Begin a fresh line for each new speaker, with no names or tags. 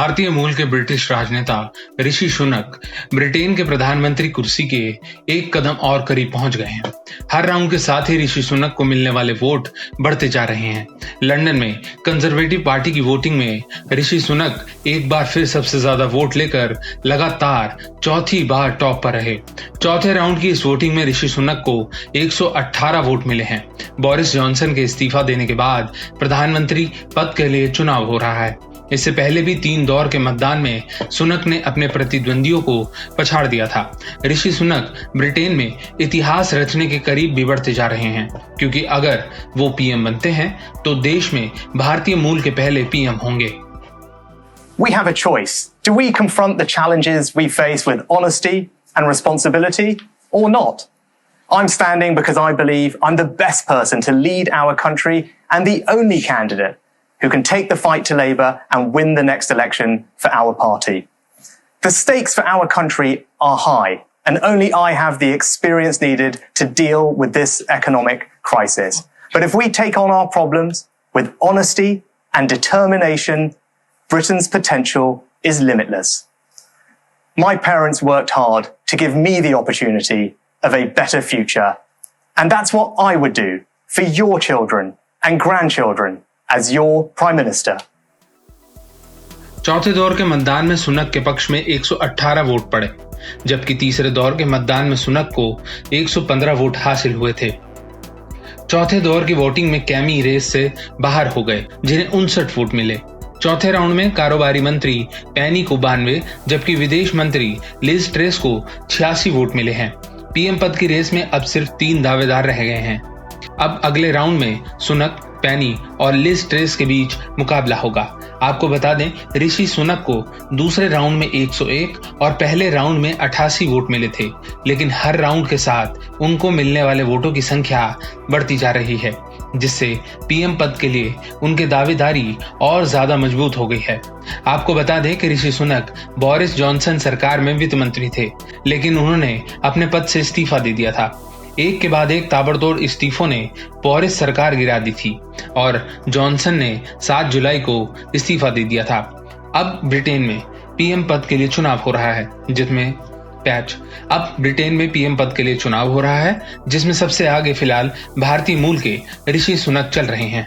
भारतीय मूल के ब्रिटिश राजनेता ऋषि सुनक ब्रिटेन के प्रधानमंत्री कुर्सी के एक कदम और करीब पहुंच गए हैं। हर राउंड के साथ ही ऋषि सुनक को मिलने वाले वोट बढ़ते जा रहे हैं। लंदन में कंजर्वेटिव पार्टी की वोटिंग में ऋषि सुनक एक बार फिर सबसे ज्यादा वोट लेकर लगातार चौथी बार टॉप पर रहे। चौथे राउंड की इस वोटिंग में ऋषि सुनक को 118 वोट मिले हैं। बोरिस जॉनसन के इस्तीफा देने के बाद प्रधानमंत्री पद के लिए चुनाव हो रहा है। इससे पहले भी 3 दौर के मतदान में सुनक ने अपने प्रतिद्वंदियों को पछाड़ दिया था। ऋषि सुनक ब्रिटेन में इतिहास रचने के करीब भी बढ़ते जा रहे हैं, क्योंकि अगर वो पीएम बनते हैं तो देश में भारतीय मूल के पहले पीएम होंगे।
We have a choice. Do we confront the challenges we face with honesty and responsibility or not? I'm standing because I believe I'm the best person to lead our country and the only candidate who can take the fight to Labour and win the next election for our party. The stakes for our country are high, and only I have the experience needed to deal with this economic crisis. But if we take on our problems with honesty and determination, Britain's potential is limitless. My parents worked hard to give me the opportunity of a better future, and that's what I would do for your children and grandchildren as your Prime Minister.
चौथे दौर के मतदान में सुनक के पक्ष में 118 vote पड़े, जबकि तीसरे दौर के मतदान में सुनक को 115 वोट हासिल हुए थे। चौथे दौर की वोटिंग में कैमी रेस से बाहर हो गए, जिन्हें 59 वोट मिले। चौथे राउंड में कारोबारी मंत्री पेनी को 92, जबकि विदेश मंत्री लिज ट्रेस को 86 वोट मिले हैं। पीएम पद की रेस में अब सिर्फ 3 दावेदार रह गए हैं। अब अगले राउंड में सुनक, पेनी और लिज ट्रेस के बीच मुकाबला होगा। आपको बता दें, ऋषि सुनक को दूसरे राउंड में 101 और पहले राउंड में 88 वोट मिले थे, लेकिन हर राउंड के साथ उनको मिलने वाले वोटों की संख्या बढ़ती जा रही है, जिससे पीएम पद के लिए उनकी दावेदारी और ज्यादा मजबूत हो गई है। आपको बता दें कि ऋषि सुनक बोरिस जॉनसन सरकार में वित्त मंत्री थे, लेकिन उन्होंने अपने पद से इस्तीफा दे दिया था। एक के बाद एक ताबड़तोड़ इस्तीफों ने बोरिस सरकार गिरा दी थी और जॉनसन ने 7 जुलाई को इस्तीफा दे दिया था। अब ब्रिटेन में पीएम पद के लिए चुनाव हो रहा है, जिसमें सबसे आगे फिलहाल भारतीय मूल के ऋषि सुनक चल रहे हैं।